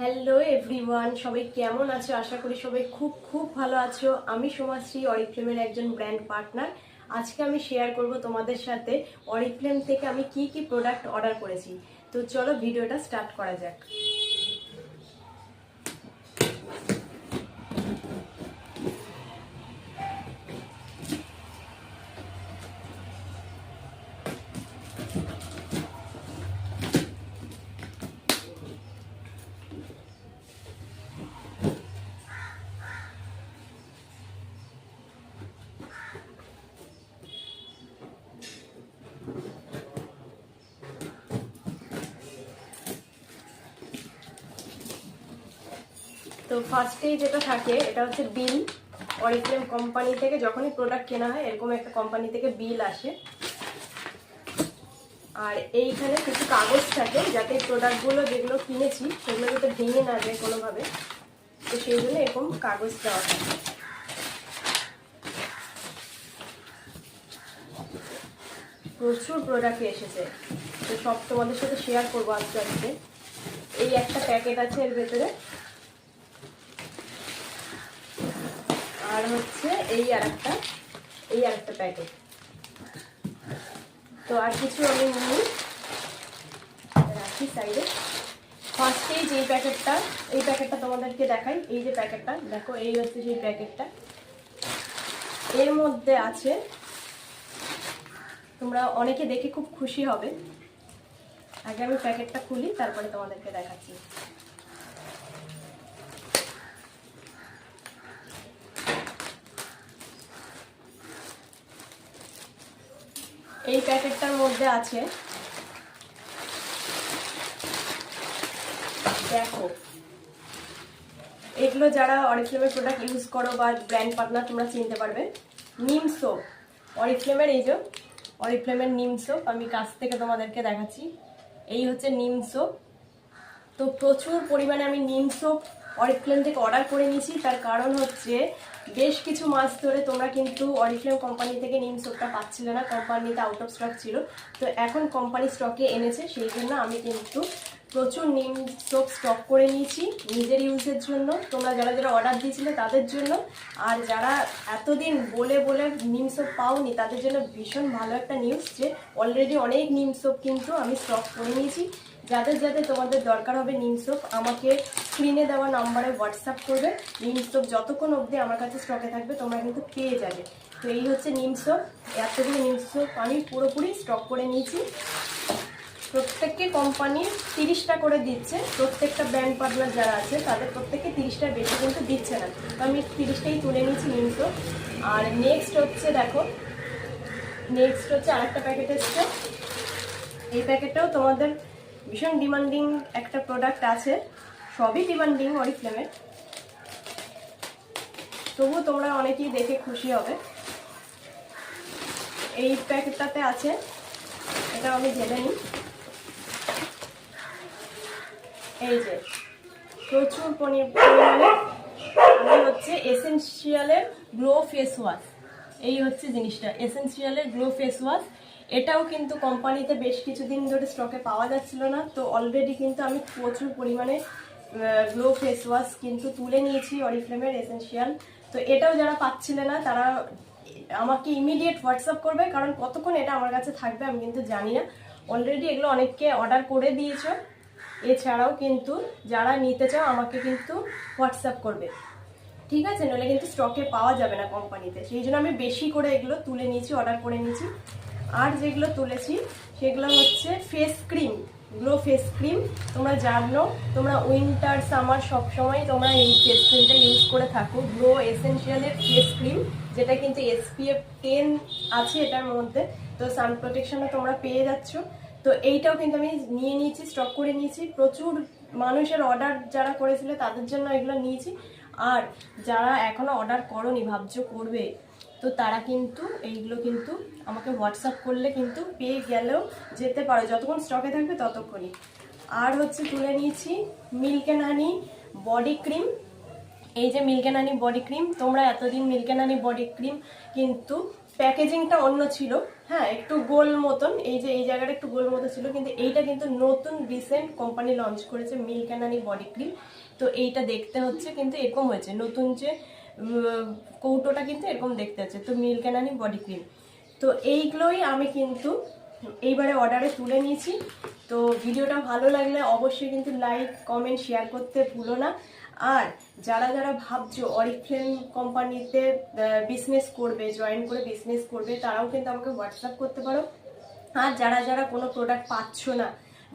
Hello everyone, সবাই কেমন আছো? আশা করি সবাই খুব খুব ভালো আছো। আমি সোমাশ্রী, অরিফ্লেমের একজন ব্র্যান্ড পার্টনার। আজকে আমি শেয়ার করব তোমাদের সাথে অরিফ্লেম থেকে আমি কি কি প্রোডাক্ট অর্ডার করেছি। তো চলো ভিডিওটা স্টার্ট করা যাক। তো ফার্স্টেই যেটা থাকে এটা হচ্ছে বিল। অরিফ্লেম কোম্পানি থেকে যখনই প্রোডাক্ট কেনা হয় এরকম একটা কোম্পানি থেকে বিল আসে, আর এইখানে কিছু কাগজ থাকে যাতে প্রোডাক্টগুলো যেগুলো কিনেছি সেগুলো যাতে ভেঙে না যায় কোনোভাবে, তো সেই জন্য এরকম কাগজ দেওয়া থাকে। প্রচুর প্রোডাক্ট এসেছে, তো সব তোমাদের সাথে শেয়ার করবো আস্তে আস্তে। এই একটা প্যাকেট আছে এর ভেতরে, আর হচ্ছে এই আরেকটা প্যাকেট। তো আর কিছু আমি নিই, রাখি সাইডে। ফার্স্টেই যে এই প্যাকেটটা তোমাদেরকে দেখাই। এই যে প্যাকেটটা দেখো, এই হচ্ছে সেই প্যাকেটটা। এর মধ্যে আছে, তোমরা অনেকে দেখে খুব খুশি হবে। আগে আমি প্যাকেটটা খুলি, তারপরে তোমাদেরকে দেখাচ্ছি। এই প্যাকেটটার মধ্যে আছে, দেখো, এগুলো যারা অরিফ্লেমের প্রোডাক্ট ইউজ করো বা ব্র্যান্ড পার্টনার তোমরা চিনতে পারবে। নিম সোপ, অরিফ্লেমের, এই যে অরিফ্লেমের নিম সোপ। আমি কাছ থেকে তোমাদেরকে দেখাচ্ছি। এই হচ্ছে নিম সোপ। তো প্রচুর পরিমাণে আমি নিম সোপ অরিফ্লেম থেকে অর্ডার করে নিয়েছি। তার কারণ হচ্ছে বেশ কিছু মাস ধরে তোমরা কিন্তু অরিফ্লেম কোম্পানি থেকে নিম সোপটা পাচ্ছিলে না, কোম্পানিতে আউট অফ স্টক ছিল। তো এখন কোম্পানি স্টকে এনেছে, সেই জন্য আমি কিন্তু প্রচুর নিম সোপ স্টক করে নিয়েছি নিজের ইউজের জন্য, তোমরা যারা যারা অর্ডার দিয়েছিলে তাদের জন্য। আর যারা এতদিন বলে বলে নিম সোপ পাওনি তাদের জন্য ভীষণ ভালো একটা নিউজ, যে অলরেডি অনেক নিম সোপ কিন্তু আমি স্টক করে নিয়েছি। যাদের যাদের তোমাদের দরকার হবে নিম সোপ, আমাকে স্ক্রিনে দেওয়া নাম্বারে হোয়াটসঅ্যাপ করবে। নিম সোপ যতক্ষণ অবধি আমার কাছে স্টকে থাকবে তোমরা কিন্তু পেয়ে যাবে। তো এই হচ্ছে নিম সোপ। এতগুলো নিম সোপ আমি পুরোপুরি স্টক করে নিয়েছি। প্রত্যেককে কোম্পানি 30টা করে দিচ্ছে, প্রত্যেকটা ব্র্যান্ড পার্টনার যারা আছে তাদের প্রত্যেককে 30টার বেশি কিন্তু দিচ্ছে না। তো আমি 30টাই তুলে নিয়েছি নিম সোপ। আর নেক্সট হচ্ছে, দেখো, নেক্সট হচ্ছে আরেকটা প্যাকেট এসছে। এই প্যাকেটটাও তোমাদের ভীষণ ডিমান্ডিং একটা প্রোডাক্ট আছে, সবই ডিমান্ডিং অরিফ্লেমের, তবুও তোমরা অনেকেই দেখে খুশি হবে। এই প্যাকেটটাতে আছে, এটা আমি ঢেলে নিই। এই যে প্রচুর পরিমাণে আমি হচ্ছে এসেনশিয়ালের গ্লো ফেস ওয়াশ। এই হচ্ছে জিনিসটা, এসেনশিয়ালের গ্লো ফেস ওয়াশ। এটাও কিন্তু কোম্পানিতে বেশ কিছুদিন ধরে স্টকে পাওয়া যাচ্ছিল না, তো অলরেডি কিন্তু আমি প্রচুর পরিমাণে গ্লো ফেস ওয়াশ কিন্তু তুলে নিয়েছি অরিফ্লেমের এসেনশিয়াল। তো এটাও যারা পাচ্ছিলে না তারা আমাকে ইমিডিয়েট হোয়াটসঅ্যাপ করবে, কারণ কতক্ষণ এটা আমার কাছে থাকবে আমি কিন্তু জানি না। অলরেডি এগুলো অনেককে অর্ডার করে দিয়েছো। এছাড়াও কিন্তু যারা নিতে চাও আমাকে কিন্তু হোয়াটসঅ্যাপ করবে, ঠিক আছে? নইলে কিন্তু স্টকে পাওয়া যাবে না কোম্পানিতে। সেই জন্য আমি বেশি করে এগুলো তুলে নিয়েছি, অর্ডার করে নিয়েছি। আর যেগুলো তুলেছি সেগুলো হচ্ছে face cream, glow face cream. তোমরা জানো, তোমরা উইন্টার সামার সবসময় তোমরা এই ফেস ক্রিমটা ইউজ করে থাকো, গ্লো এসেনশিয়ালের ফেস ক্রিম, যেটা কিন্তু SPF 10 আছে এটার মধ্যে। তো সান প্রোটেকশনও তোমরা পেয়ে যাচ্ছ। তো এইটাও কিন্তু আমি নিয়ে নিয়েছি, স্টক করে নিয়েছি। প্রচুর মানুষের অর্ডার যারা করেছিল তাদের জন্য এগুলো নিয়েছি। আর যারা এখনো অর্ডার করোনি, ভাবছো করবে, তো তারা কিন্তু এইগুলো কিন্তু আমাকে হোয়াটসঅ্যাপ করলে কিন্তু পেয়ে গেলেও যেতে পারো, যতক্ষণ স্টকে থাকবে ততক্ষণই। আর হচ্ছে তুলে নিয়েছি milk and honey body cream. এই যে milk and honey body cream, তোমরা এতদিন milk and honey body cream কিন্তু প্যাকেজিংটা অন্য ছিল, হ্যাঁ একটু গোল মতন, এই যে এই জায়গাটা একটু গোল মতো ছিল, কিন্তু এইটা কিন্তু নতুন রিসেন্ট কোম্পানি লঞ্চ করেছে milk and honey body cream. তো এইটা দেখতে হচ্ছে কিন্তু এরকম হয়েছে, নতুন যে কৌটোটা কিন্তু এরকম দেখতে হচ্ছে, তো milk and honey body cream. তো এইগুলোই আমি কিন্তু এইবারে অর্ডারে তুলে নিয়েছি। তো ভিডিওটা ভালো লাগলে অবশ্যই কিন্তু লাইক কমেন্ট শেয়ার করতে ভুলো না। আর যারা যারা ভাবছো অরিফ্লেম কোম্পানিতে বিজনেস করবে, জয়েন করে বিজনেস করবে, তারাও কিন্তু আমাকে হোয়াটসঅ্যাপ করতে পারো। আর যারা যারা কোনো প্রোডাক্ট পাচ্ছ না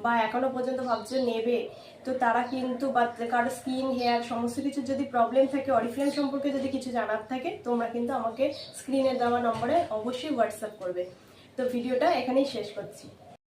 বা এখনো পর্যন্ত ভাবছো নেবে, তো তারা কিন্তু বা কারো স্কিন হেয়ার সমস্ত কিছু যদি প্রবলেম থাকে, অরিফ্লেম সম্পর্কে যদি কিছু জানার থাকে, তোমরা কিন্তু আমাকে স্ক্রিনে দেওয়া নম্বরে অবশ্যই হোয়াটসঅ্যাপ করবে। তো ভিডিওটা এখানেই শেষ করছি।